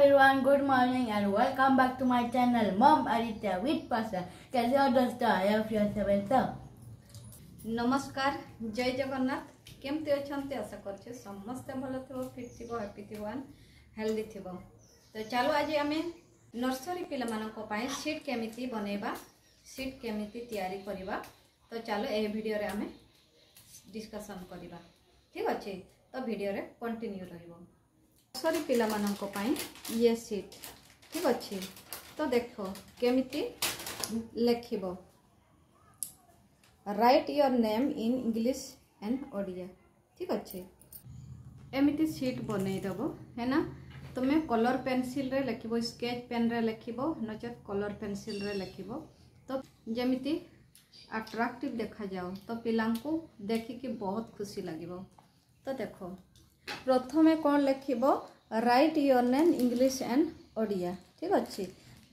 everyone, good morning and welcome back to my channel Mom Aditya with Pasta. कैसे हो दोस्तों? I hope you are safe well. नमस्कार, जय जगन्नाथ। केमती अच्छे आशा करछे समस्ते भल थो, फिट थो, हैप्पी थो एंड हेल्दी थो। तो चलो आज आम नर्सरी पिला मानक पई सीट केमिति बनेबा, सीट केमिति तैयारी करबा। तो चलो ए वीडियो रे आम डिस्कशन करबा। ठीक अच्छे, तो वीडियो रे कंटिन्यू रहिबो। नर्सरी पिला मानक पई ये सीट ठीक अच्छे। तो देखो केमिति लेखिबो। Write your name in English and Odia. ठीक अच्छे, एमिति सीट बनई देबो है ना। तुम्हें कलर पेंसिल रे लिखिबो, स्केच पेन रे लिखिबो, नचेत कलर पेंसिल रे लिखिबो। तो जेमिति अट्रैक्टिव देखा जाओ, तो पिलांको देखिकी बहुत खुशी लागिबो। तो देखो प्रथमे कौन लिखिबो, write your name English and Odia. ठीक अच्छे,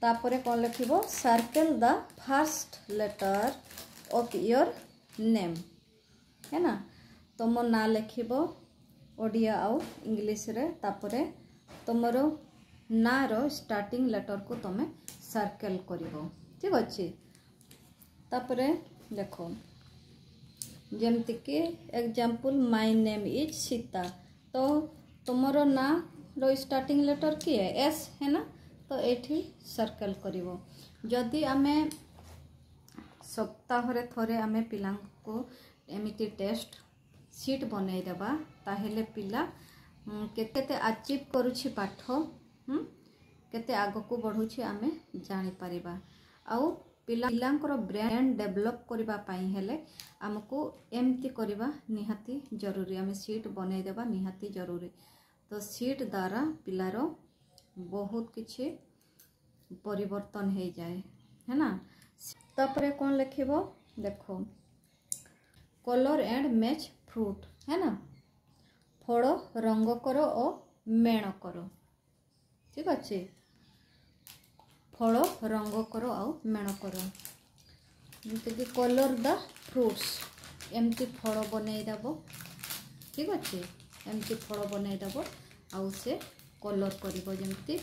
तापरे कौन लिखिबो, circle the first letter of your name है ना। तुम ना लिखिबो ओडिया आउ इंग्लिश रे, तापरे तुमरो ना रो स्टार्टिंग लेटर को तुम सर्कल करिवो। ठीक अच्छे, तापरे देखो जेमति कि example my name is Sita. तो तुमरो ना रो स्टार्टिंग लेटर की है एस है ना। तो एठी सर्कल करिवो। जदि आमे सप्ताह रे थरे आमे पिला को एमिति टेस्ट सीट बनई देबा, ताहेले पिला केते अचीव करूछि पाठ, केते आगो को बढ़ुछि आमे जानि परिबा। आउ पिलांकर ब्रेन डेवलप करबा पई हेले हमको एमती करबा निहाती जरूरी। आमे सीट बनई देबा निहाती जरूरी। तो सीट द्वारा पिलारो बहुत किछि परिवर्तन हो जाए है ना। तापरे कौन लिखिबो, देखो कलर एंड मैच फ्रूट है ना। फल रंग करो और मेण करो। ठीक अच्छे, फल रंग करो और मेण करो। जैसे कलर द फ्रूट्स, एमती फल बनई देबो। ठीक अच्छे, एमती फल बनई देबो आउ से कलर करिवो। जेमती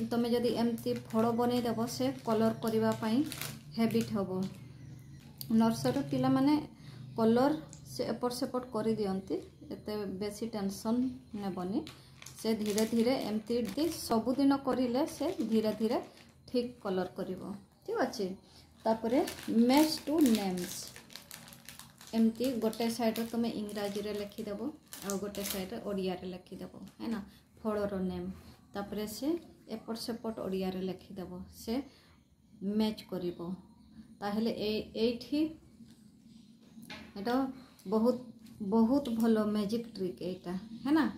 तमे जदि एमती फल बनई देबो से कलर करिवा पई हैबिट होबो। नर्सरी पिला माने कलर से एपट सेपट कर दियंती, एते बेसी टेंशन नेबनी। से धीरे धीरे एमती सबुदिन करिले से धीरे धीरे ठीक कलर करिवो। ठीक अच्छे, तापरे मैच टू नेम्स, एमती गोटे साइड रे तुम इंग्राजी रे लिखि देबो आ गोटे साइड रे ओडिया रे लिखि देबो है ना। फलर नेम तापरे से एपट सेपट ओडिया रे लिखि देबो, से मैच करिवो। ताहेले एठी एटा बहुत बहुत भलो मैजिक ट्रिक एटा है ना।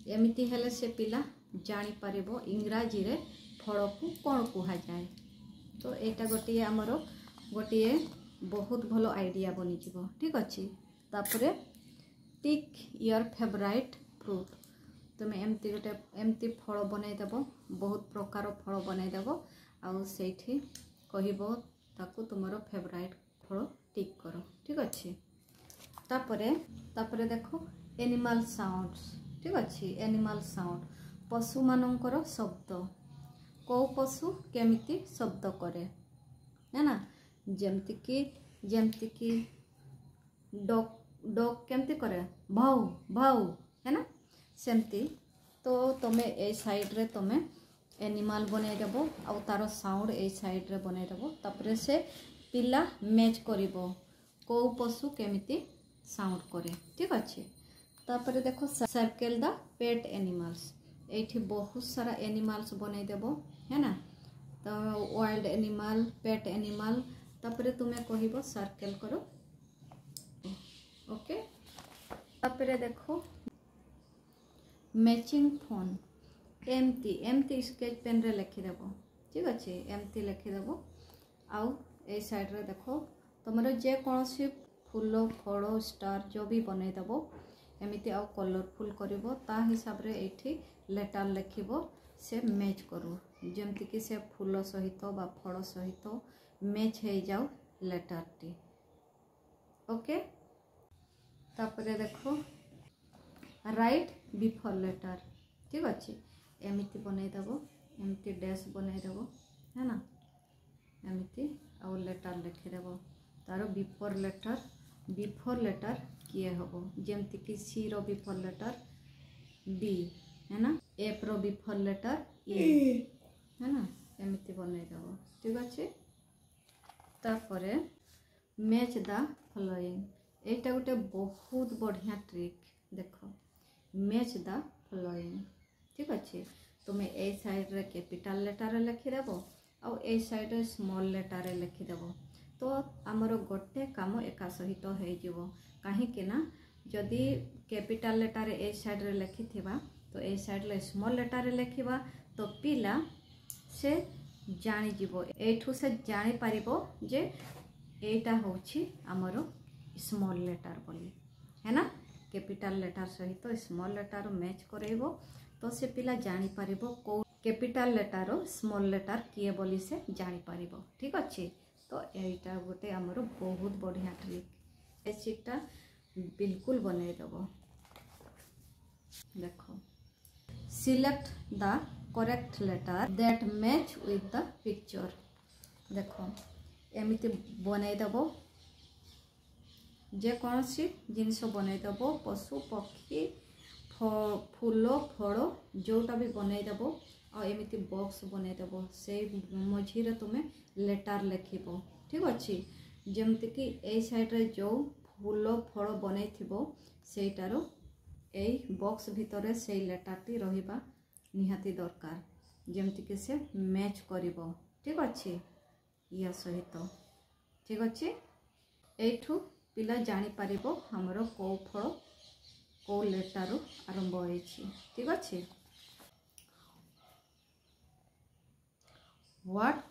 एमिति हेले से पिला जानी पारिबो इंग्राजी रे फल को कोन कुहा जाए। तो एटा गोटिए हमरो गोटिए बहुत भलो आइडिया बनी जिवो। ठीक अछि, तापरे टिक योर फेवरेट फ्रूट। तुम एमती गोटे एमती फल बनई देबो, बहुत प्रकार फल बनई देबो आउ सेठी कहिबो ताकू तुमरो फेवरेट फल टिक करो। ठीक अच्छे, तापरे देखो एनिमल साउंड्स। ठीक अच्छे, एनिमल साउंड पशु मानकर शब्द, को पशु केमिति शब्द करे है ना। जेमति कि डॉग केमती करे भाऊ भाऊ है ना, सेमती। तो तुम ए साइड रे तुम एनिमल बनई देबो आउ तार साउंड ए साइड रे बनई देबो। तापरे से पिला मैच करिवो को पशु केमिति साउंड करे। ठीक अच्छे, तापरे देखो सर्कल द पेट एनिमल्स। एठी बहुत सारा एनिमल्स बनई देबो है ना। तो वाइल्ड एनिमल, पेट एनिमल, तापरे तुम्हें कहिबो सर्कल करो। ओके, तापरे देखो मैचिंग फोन, एमती एमती स्केच पेन रे लिखि देबो। ठीक अच्छे, एमती लिखि देबो आउ ए साइड रे देखो तुमरो जे कोनोसी फूल फल स्टार जो भी बनई देबो एमिति आउ कलरफुल करिवो। ता हिसाब रे एठी लेटर लिखिबो, से मैच करू जेमति कि से फूल सहित बा फल सहित मैच हो जाओ लेटर टी। ओके, तापरे देखो राइट बिफोर लेटर। ठीक अच्छे, एमिति बनई देबो एमती डैश बनईदेव है ना एमती आउ लेटर लिखिदेव तार बिफोर लेटर किए हम जमती कि C row before letter B है ना F row before letter A है ना एमती बनईदेव ठीक अच्छे। तापर मैच द फॉलोइंग एटा गोटे बहुत बढ़िया ट्रिक देख मैच द फॉलोइंग ठीक अच्छे तुम्हें ए साइड रे कैपिटल लेटर लिखिदेव आउ ए साइड रे स्मॉल लेटर लिखिदेव तो आमर गोटे काम एका सहित हो कहीं ना जदि कैपिटल लेटर ए साइड रे लिखिथिबा तो ए साइड रे स्मॉल लेटर लिखिबा तो पिला से जानी जीवो एठू से जानी पारिबो जे एटा होछि आमर स्मॉल लेटर बोली है ना कैपिटल लेटर सहित स्मॉल लेटर मैच करेबो तो से पिला जानी पारिबो को कैपिटल लेटर स्मॉल लेटर किए बोली से जानी पारिबो ठीक अच्छे। तो एटा गोटे आमर बहुत बढ़िया ट्रिक ए सीटा बिल्कुल बनई देबो देखो select the correct letter that match with the picture देखो एमती बनई देबो जे कौन सी जिनस बनई देबो पशु पक्षी फूल फल जोटा भी बनई देबो आ एमती बॉक्स बनई देबो से मझीरे तुम्हें लेटर लिखिबो ठीक अच्छे जमती कि ए साइड रे जो फूल फल बनई थिबो सेटार ए बॉक्स भितर से लेटरटी रहिबा निहाती दरकार जमती कि से मैच करिबो ठीक अच्छे या सहित ठीक अच्छे। एठू पिला जानी पारिबो हमरो को फल को लेटर आरंभ होइछि ठीक अच्छे। व्हाट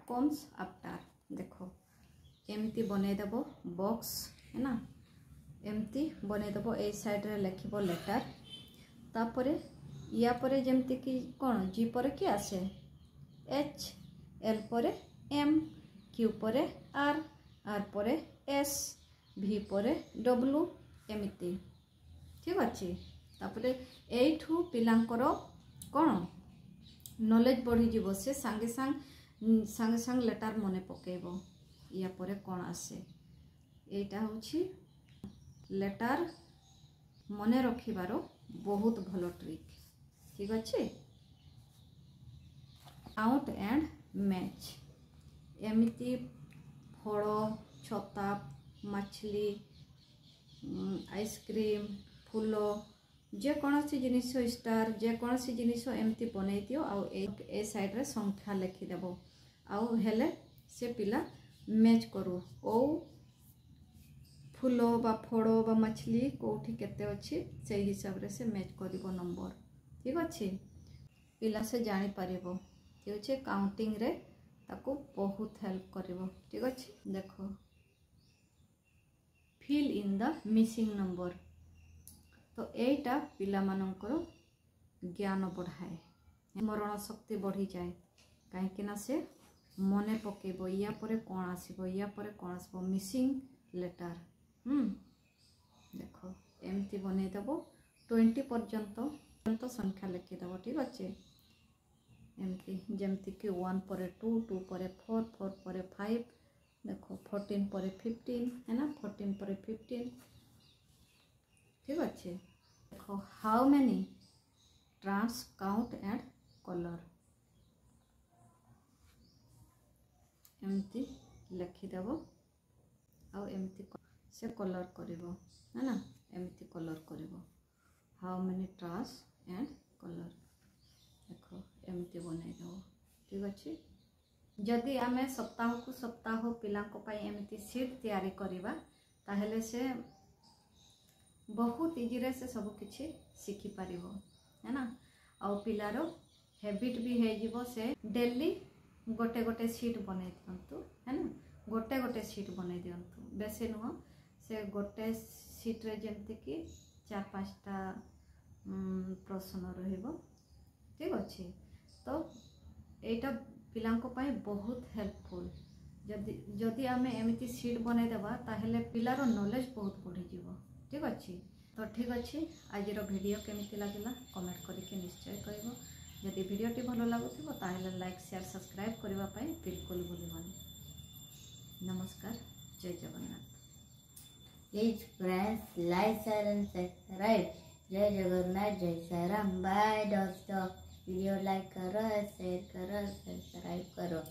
कम्स आफ्टर देखो एमती बनई देबो बॉक्स है ना एमती बनई देबो ए साइड रे लिखिबो लेटर तापरे या परे जेमती कि कोन जी परे कि आसे एच एल परे एम क्यू परे आर आर परे एस भी परे डब्ल्यू एमती ठीक अच्छे। तापरे एठू पिलांकर कोन नॉलेज बढ़ी जीवो से सांगे सांग लेटर मने पकेबो या परे कोन आसे एटा होछि लेटर मने रखिबारो बहुत भलो ट्रिक ठीक अच्छे। आउट एंड मैच एमती फल छता मछली आइसक्रीम फूल जेकोसी जिनिस स्टार जेकोसी जिनिस एमती बनई दियो आउ ए साइड रे संख्या लिखिदेव आउ हेले से पिला मैच करू ओ फूल बा फड़ बा मछली कोठी केते अछि से हिसाब रे से मैच करिवो नंबर ठीक अच्छे पिला से जानी पारिबो ठीक अच्छे काउंटिंग रे ताको बहुत हेल्प करिवो ठीक अच्छे। देखो fill in the missing number तो एटा पिला मानकर ज्ञान बढ़ाए स्मरण शक्ति बढ़ी जाए कहीं ना से मने पकेबो या परे कौन आसीबो या परे कौन आसीबो मिसिंग लेटर देखो एमती बनई देबो 20 पर्यंत संख्या लिखिदेव ठीक अच्छे एमती जमती कि 1 परे 2 2 परे 4 4 परे 5 देखो 14 परे 15 है ना 14 परे 15 ठीक अच्छे। देखो how many trains count and colour एमती लिखिदेव आउ एमती से कलर करिवो है ना एमती कलर करिवो how many trans and colour देखो एमती बनई देव ठीक अच्छे। जदि आमे सप्ताह को सप्ताह पिलांको पाई एमती सीट तैयारी करिबा ताहेले से बहुत इजी रे से सब किछि शिखि पारिबो है ना आउ पिलारो हैबिट भी हे जीवो से डेली गोटे गोटे सीट बनई दियंतु है ना गोटे गोटे सीट बनई दियंतु बेसे नुह से गोटे सीट रे जेमती कि 4-5टा प्रश्न रहिबो ठीक अच्छे। तो एटा पिलांको पाई बहुत हेल्पफुल जदि आमे एमती सीट बनई देबा ताहेले पिलारो नॉलेज बहुत बढ़ी जीवो ठीक अच्छे। तो ठीक अच्छे आज वीडियो केमिति लागिला कमेंट करके निश्चय कहबो। जदि वीडियोटी भल लगुथिबो ताहेले लाइक शेयर सब्सक्राइब करबा पई बिल्कुल भूलिबनी। नमस्कार, जय Jagannath. Please friends like share and subscribe। जय जगन्नाथ, जय श्री राम। बाय दोस्तों, वीडियो लाइक करो, शेयर करो, सब्सक्राइब करो।